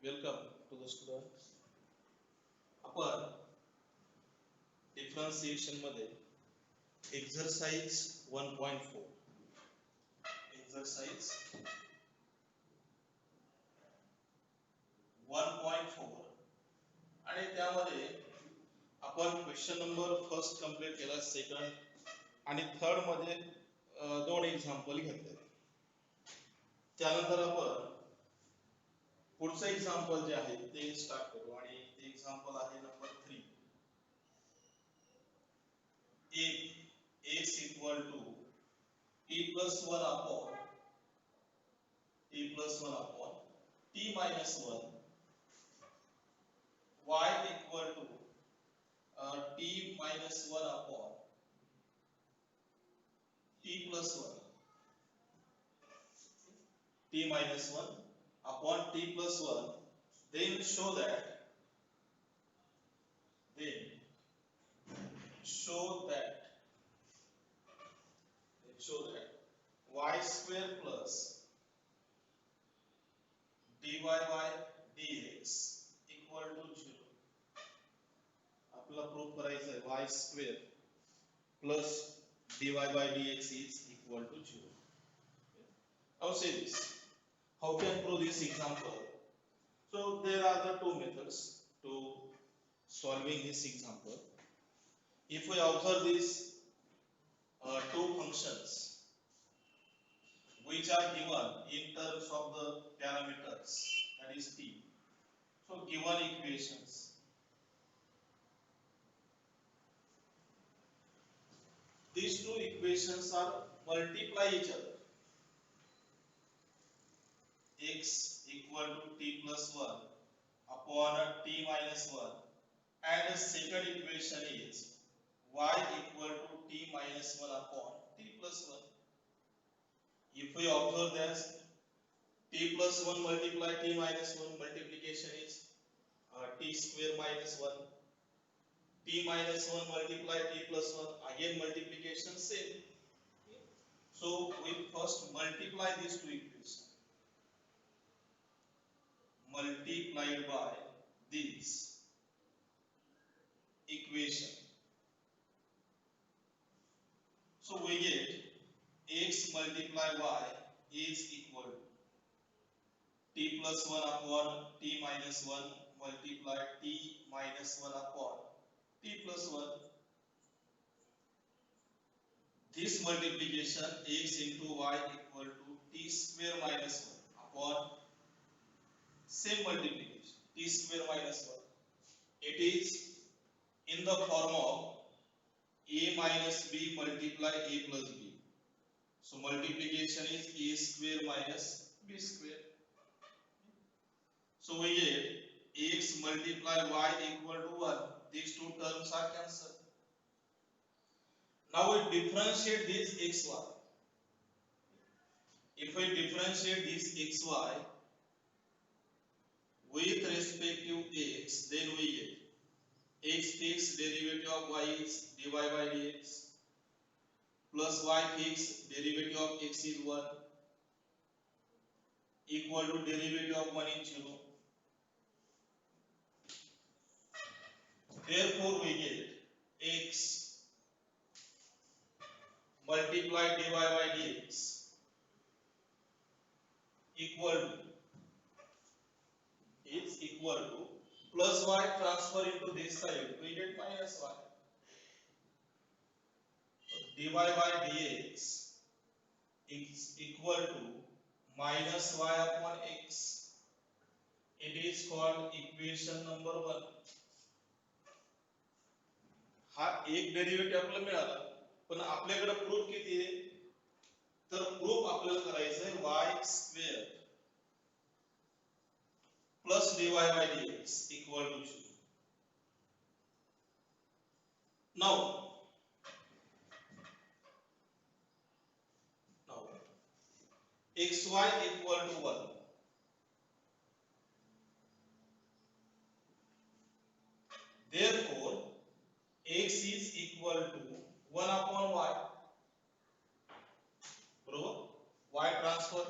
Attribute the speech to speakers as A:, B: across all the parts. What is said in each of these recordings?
A: Welcome to the students. आपण differentiation मध्ये exercise 1.4 exercise 1.4 आणि त्यामध्ये आपण क्वेश्चन नंबर फर्स्ट कंप्लीट केला, सेकंड आणि थर्ड मध्ये दोन एक्झाम्पल घेतले. त्यानंतर आपण पुढचं एक्झाम्पल जे आहे ते स्टार्ट करू आणि ते एक्झाम्पल आहे number 3. x equal to t plus 1 upon t minus 1, y equal to t minus 1 upon t plus 1, t minus 1 upon t plus 1, then show that y square plus dy by dx equal to 0. आपल्याला proof करायचं आहे y square plus dy by dx is equal to 0. Now say this. How can prove this example? So there are the two methods to solving this example. If we observe these two functions which are given in terms of the parameters, that is t. So given equations, these two equations are multiply each other. X equal to t plus 1 upon t minus 1, and the second equation is y equal to t minus 1 upon t plus 1. If we observe that t plus 1 multiply t minus 1, multiplication is t square minus 1. T minus 1 multiply t plus 1, again multiplication same. So we first multiply these two equations. Multiplied by this equation. So we get x multiply y is equal to t plus 1 upon t minus 1 multiply t minus 1 upon t plus 1. This multiplication x into y equal to t square minus 1 upon same multiplication t square minus 1. It is in the form of a minus b multiply a plus b. So multiplication is a square minus b square. So we get x multiply y equal to 1. These two terms are cancelled. Now we differentiate this xy. If we differentiate this xy with respect to x, then we get x fixed derivative of y is dy by dx plus y fixed derivative of x is 1 equal to derivative of 1 is 0. Therefore we get x multiply dy by dx equal to plus y transfer into this side, we get minus y. Dy by dx is equal to minus y upon x. It is called equation number 1. हा एक derivative आपल्याला मिळाला, पण आपल्याकडे proof किती आहे? तर proof आपल्याला करायचं आहे y square plus dy by dx equal to 0. Now xy equal to 1. Therefore x is equal to 1 upon y. बरोबर, y transfer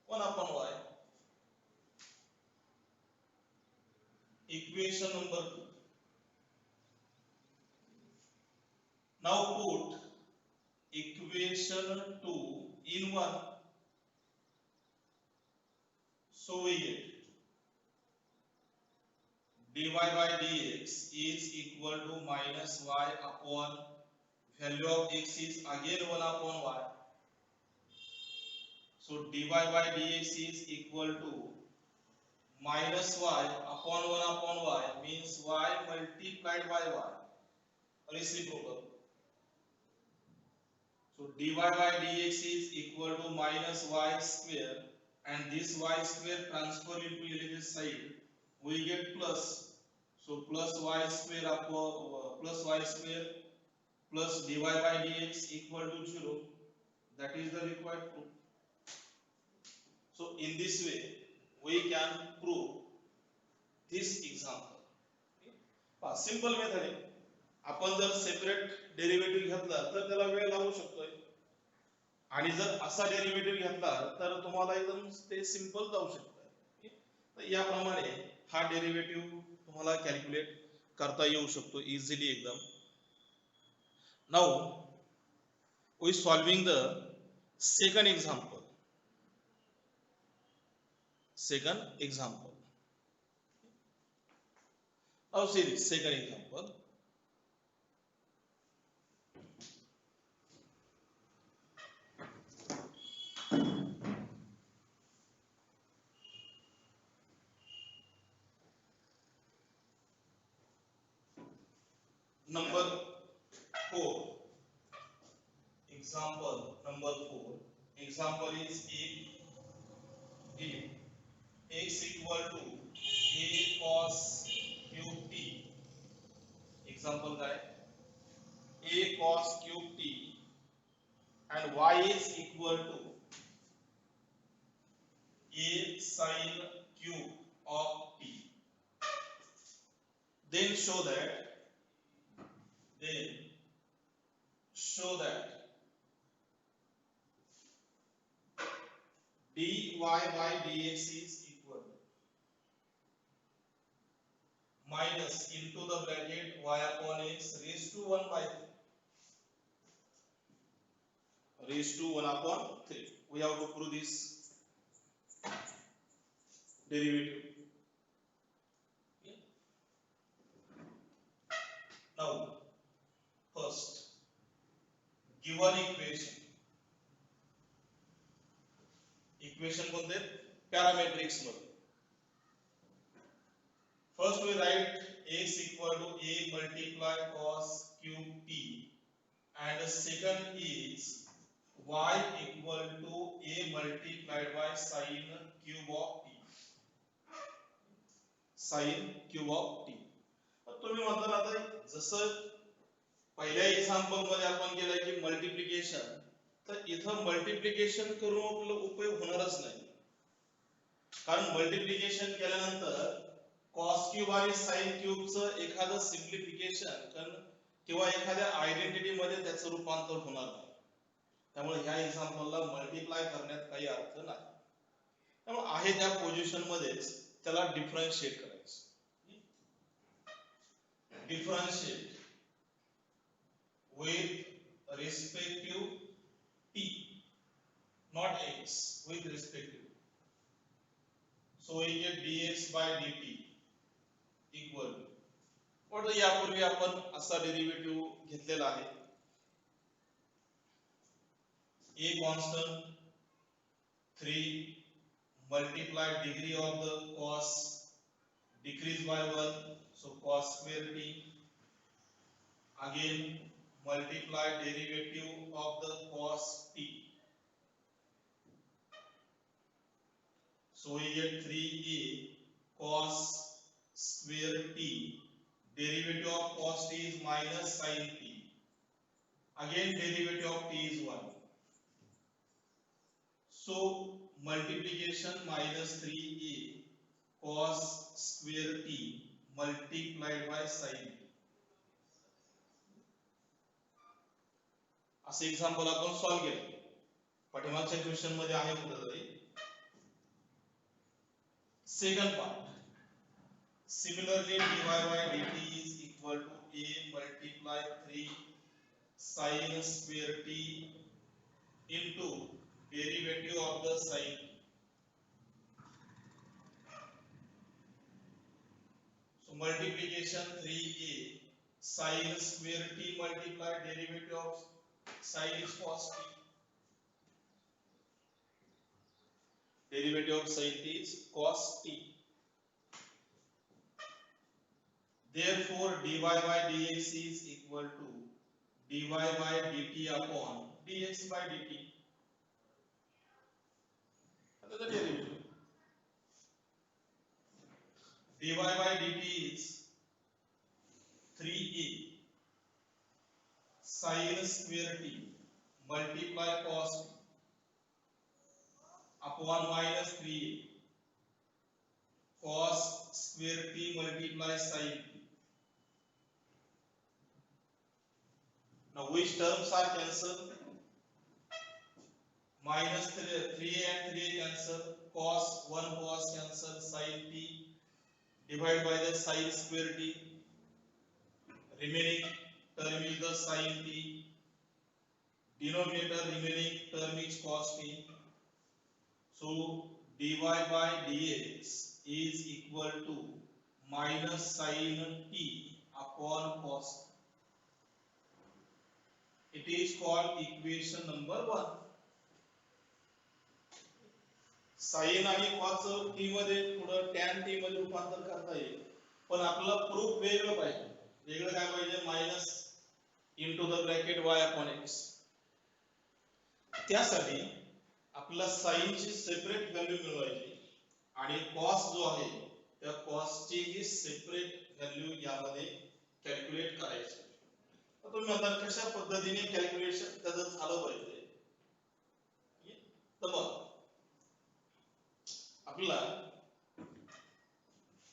A: 1 upon y. equation number 2. Now put equation 2 in 1. So we get dy by dx is equal to minus y upon value of x is again 1 upon y. So dy by dx is equal to minus y upon 1 upon y means y multiplied by y, reciprocal. So dy by dx is equal to minus y square, and this y square transfer into LHS side, we get plus. So plus y square upon plus y square plus dy by dx equal to 0. That is the required proof. So in this way we can prove this example. Simple method आहे. आपण जर separate derivative घेतला तर त्याला वेळ लागू शकतोय, आणि जर असा डेरिव्हेटिव्ह घेतला तर तुम्हाला एकदम ते सिंपल जाऊ शकतं. तर याप्रमाणे हा डेरिव्हेटिव्ह तुम्हाला कॅल्क्युलेट करता येऊ शकतो इझिली एकदम. Now we solving the second example. Now see this second example. Number 4. Example number 4. Example is if x equal to a cos cube t. Example guy, a cos cube t and y is equal to a sin cube of t. Then show that dy by dx is equal minus into the bracket y upon x raised to 1 by 3. Raised to 1 upon 3. We have to prove this derivative. Okay. Now, first, given equation कोणते parametrics मध्ये. First we write x equal to a multiply cos cube t, and the second is y equal to a multiplied by sin cube of t. Sin cube of t. तर तुम्ही म्हणता आता जसं पहिल्या example मध्ये आपण केलं की मल्टिप्लिकेशन, तर इथं मल्टिप्लिकेशन करून आपल्याला उपयोग होणारच नाही. कारण मल्टिप्लिकेशन केल्यानंतर cos क्यूब आणि sin क्यूबचं एखादं सिम्प्लिफिकेशन किंवा एखाद्या आयडेंटिटी मध्ये त्याचं रूपांतर होणार नाही. त्यामुळे ह्या एक्झाम्पलला मल्टिप्लाय करण्यात काही अर्थ नाही. त्यामुळे आहे त्या पोझिशन मध्येच त्याला डिफरन्शिएट करायचं. Differentiate with respect to t, not x, with respect to. So we get dx by dt equal to what यापूर्वी आपण असा डेरिव्हेटिव्ह घेतलेला आहे. a constant 3 multiply degree of the cos decrease by 1, so cos square t, again multiply derivative of the cos t, so we get 3a cos square t, derivative of cos t is minus sin t, again derivative of t is 1, so multiplication minus 3a cos square t multiplied by sin t. असे example आपण solve केले. पाठीमागच्या question मध्ये आहे कुठेतरी. Second Similarly, dy by dt is equal to a multiply 3 sin square t into derivative of the sin t. So multiplication 3a sin square t multiply derivative of sin is cos t. Derivative of sin t is cos t. Therefore, dy by dx is equal to dy by dt upon dx by dt. That is the derivative. Dy by dt is 3a sin square t multiply cos t upon minus 3a cos square t multiply sin t. Now which terms are cancelled? Minus 3a and 3a cancel. Cos 1 cos cancel. Sin t divided by the sin square t. Remaining term is the sin t. Denominator remaining term is cos t. So dy by dx is equal to minus sin t upon cos t. It is called equation number 1. Sign आणि cos T मध्ये थोडं tan T मध्ये रूपांतर करता येईल, पण आपल्याला proof वेगळं पाहिजे. वेगळं काय पाहिजे? Minus into the bracket y upon x. त्यासाठी आपल्याला साइन ची सेपरेट व्हॅल्यू मिळवायची आणि कॉस जो आहे त्या कॉस ची ही सेपरेट व्हॅल्यू यामध्ये कॅल्क्युलेट करायची. तर तुम्ही म्हणता कशा पद्धतीने कॅल्क्युलेशन त्याचं झालं पाहिजे. तर मग आपल्याला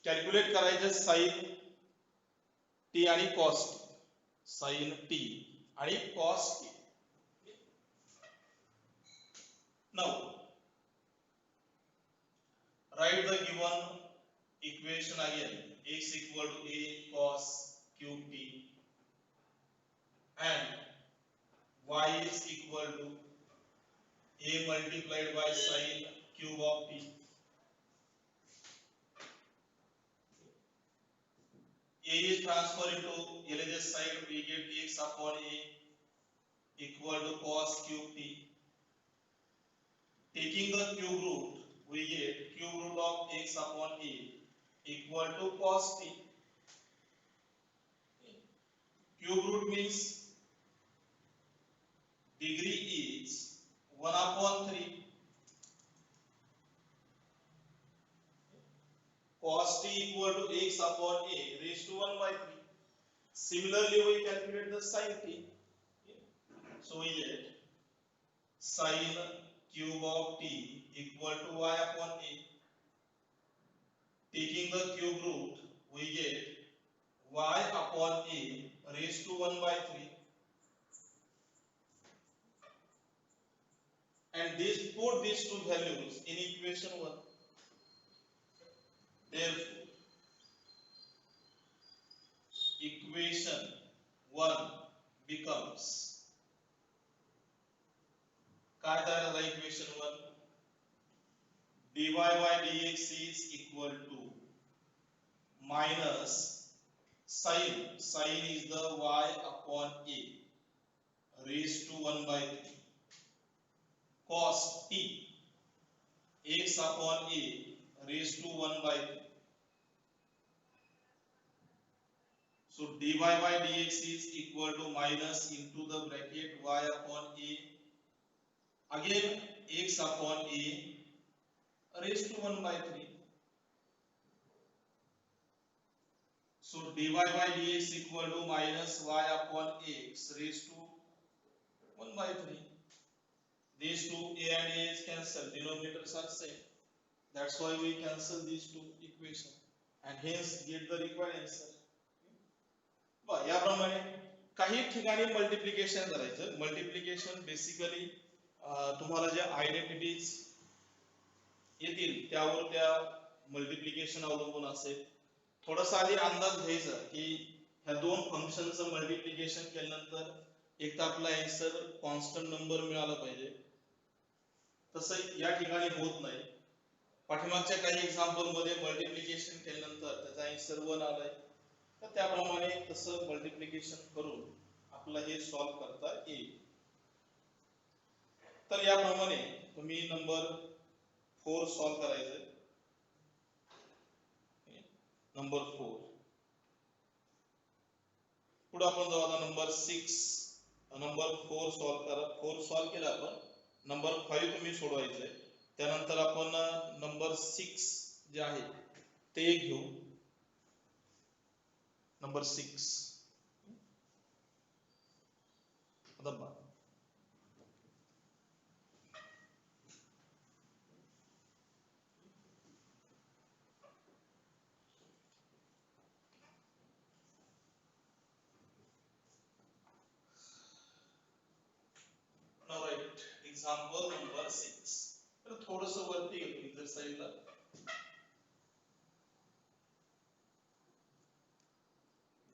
A: कॅल्क्युलेट करायचं साइन टी आणि कॉस टी. साइन टी आणि cos T. Now write the given equation again. X equal to a cos cube t and y is equal to a multiplied by sin cube of t. A is transferred into LHS side, we get x upon a equal to cos cube t. Taking the cube root, we get cube root of x upon a equal to cos t. Cube root means degree is 1 upon 3. Cos t equal to x upon a raised to 1 by 3. Similarly, we calculate the sin t. So we get sin cube of t equal to y upon a. Taking the cube root, we get y upon a raised to 1 by 3. And this put these two values in equation 1. Therefore, equation 1 becomes काय तयार झाला equation 1? dy by dx is equal to minus sin is the y upon a raised to 1 by 3 cos t x upon a raised to 1 by 3. So dy by dx is equal to minus into the bracket y upon a again x upon a raised to 1 by 3. So dy by dx equal to minus y upon x raised to 1 by 3. These two a and a is cancelled, denominators are same. That's why we cancel these two equations and hence get the required answer. याप्रमाणे काही ठिकाणी multiplication करायचं. Multiplication basically तुम्हाला जे identities येतील त्यावर त्या multiplication अवलंबून असेल. थोडासा आधी अंदाज घ्यायचा की ह्या दोन फंक्शनचं मल्टिप्लिकेशन केल्यानंतर एक तर आपला आन्सर कॉन्स्टंट नंबर मिळाला पाहिजे, तसं या ठिकाणी होत नाही. पाठीमागच्या काही एक्झाम्पल मध्ये मल्टिप्लिकेशन केल्यानंतर त्याचा आन्सर 1 आलाय, तर त्याप्रमाणे तसं मल्टिप्लिकेशन करून आपलं हे सॉल्व्ह करता येईल. तर याप्रमाणे तुम्ही नंबर 4 सॉल्व्ह करायचंय. नंबर 4 पुढे आपण जाऊ आता नंबर 6. नंबर 4 सॉल्व्ह करा. 4 सॉल्व्ह केला आपण. नंबर 5 तुम्ही सोडवायचंय. त्यानंतर आपण नंबर 6 जे आहे ते घेऊ. नंबर 6 आता पहा. Now right example number 6. तर थोडंसं वरती घेतो इतर साईडला.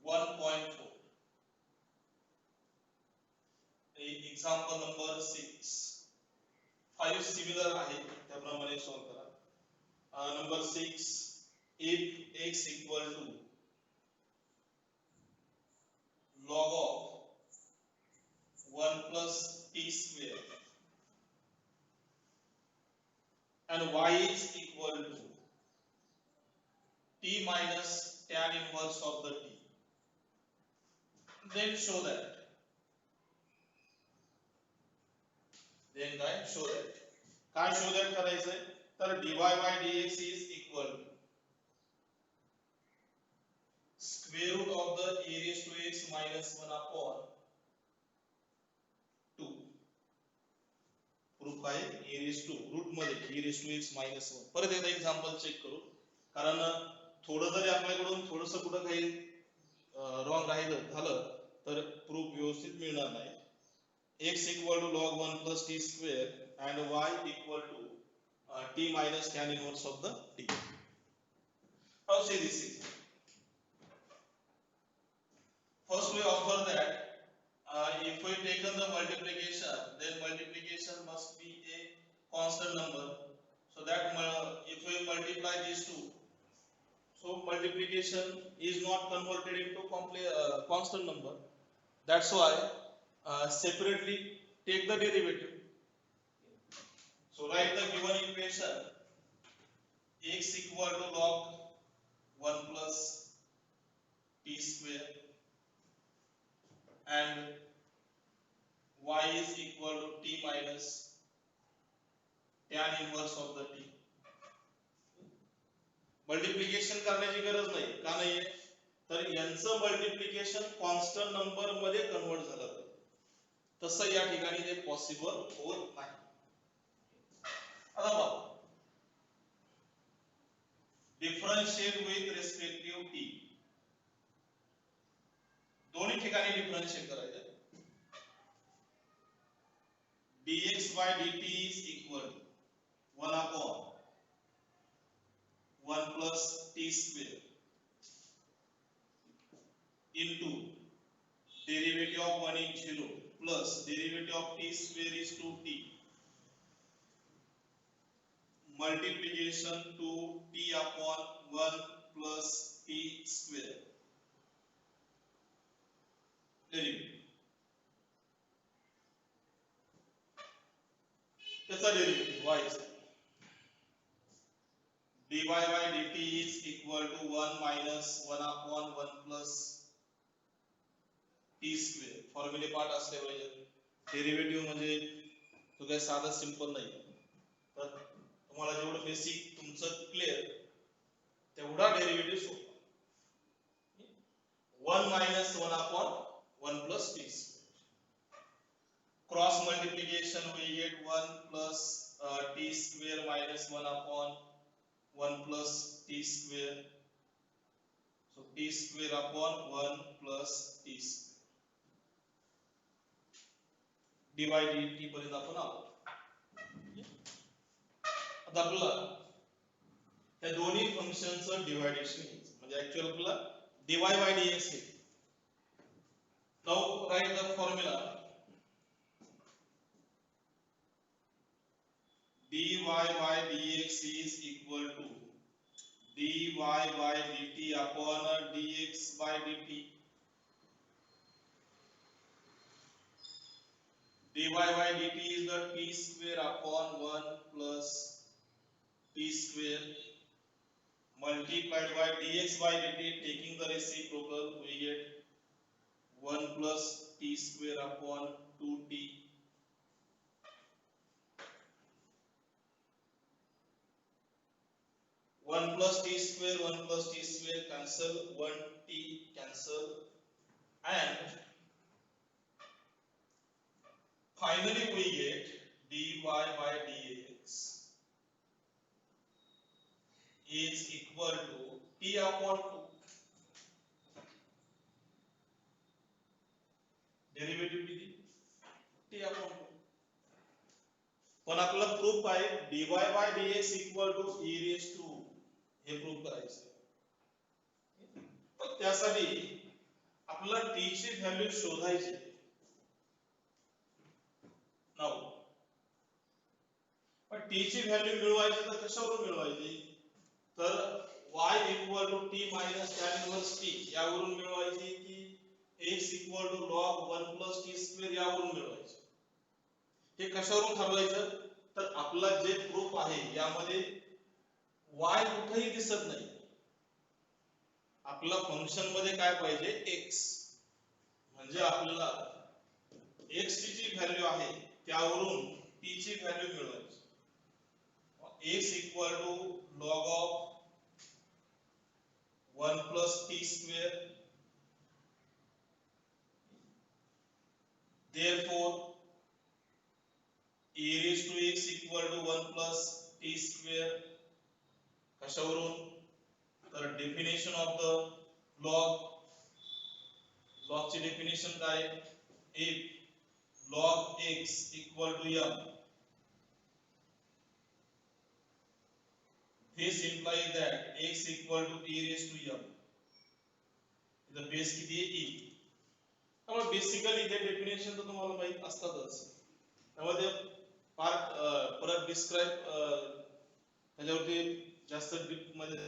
A: 1.4 एक्झाम्पल नंबर 6. 5 सिमिलर आहे त्याप्रमाणे सॉल्व्ह करा. Number 6, if x equal to log of 1 plus t square and y is equal to t minus tan inverse of the t, then show that काय show that करायचंय, तर dy by dx is equal to square root of the a raised to x minus 1 upon 2. Proof आहे a raised to root मध्ये a raised to x minus 1. परत एकदा example check करू, कारण थोडं जरी आपल्याकडून थोडंसं कुठं काही रॉंग झालं तर प्रूफ व्यवस्थित मिळणार नाही. x equal to log 1 plus t square and y equal to t minus tan inverse of the t. How say this is? First we offer that if we taken the multiplication, then multiplication must be a constant number. So that if we multiply these two, so multiplication is not converted into constant number. That's why separately take the derivative. So write the given equation x equal to log 1 plus t square and y is equal to t minus tan inverse of the t. Multiplication करण्याची गरज नाही, का नाही, तर यांचं multiplication constant number मध्ये convert झालं पाहिजे. तसं या ठिकाणी ते पॉसिबल होत नाही. आता बघा, डिफरन्शिएट विथ रिस्पेक्टिव्ह टी. दोन्ही ठिकाणी डिफरन्शिएट करायचं. dx by dt is equal to 1 upon 1 plus t square into derivative of 1 is 0 plus derivative of t square is 2t multiplication to t upon 1 plus t square derivative. त्याचा derivative y is dy by dt is equal to 1 minus 1 upon 1 plus t square. फॉर्म्युले part असले पाहिजे. Derivative म्हणजे तो काही साधा simple नाही. तर तुम्हाला जेवढं बेसिक तुमचं क्लिअर तेवढा derivative sofa. 1 minus 1 upon 1 plus t square. Cross multiplication we get 1 plus t square minus 1 upon 1 plus t square. So t square upon 1 plus t square. dy dt पर्यंत आपण आलो. आता आपल्याला त्या दोन्ही फंक्शनचं डिव्हायडेशन घ्यायचं. म्हणजे ऍक्च्युअल आपला dy by dx आहे. Now write the formula dy by dx is equal to dy by dt upon dx by dt. dy by dt is the t square upon 1 plus t square multiplied by dx by dt, taking the reciprocal we get 1 plus t square upon 2t. 1 plus t square, 1 plus t square cancel, 1 t cancel, and finally we get dy by dx is equal to t upon 2. Derivative किती? t upon 2. पण आपल्याला proof आहे dy by dx equal to e raised to, हे proof करायचं. पण त्यासाठी आपल्याला t ची व्हॅल्यू शोधायची. नाव पण t ची व्हॅल्यू मिळवायची तर कशावरून मिळवायची? तर y equal to t minus tan inverse t यावरून मिळवायची की x equal to log 1 plus t square यावरून मिळवायची. हे कशावरून ठरवायचं? तर आपला जे प्रूफ आहे यामध्ये y कुठेही दिसत नाही. आपला फंक्शन मध्ये काय पाहिजे? x. म्हणजे आपल्याला x ची जी व्हॅल्यू आहे त्यावरून t ची व्हॅल्यू मिळवायची. x equal to log of 1 plus t square. Therefore, e raised to x equal to 1 plus t square. कशावरून? तर definition of the log. log ची डेफिनेशन काय? if log x equal to m, this implies that x equal to e raised to m. इथं base किती आहे? e. त्यामुळे basically हे definition तर तुम्हाला माहित असतातच. त्यामध्ये पार्ट परत डिस्क्राइब त्याच्यावरती जास्त डीप मध्ये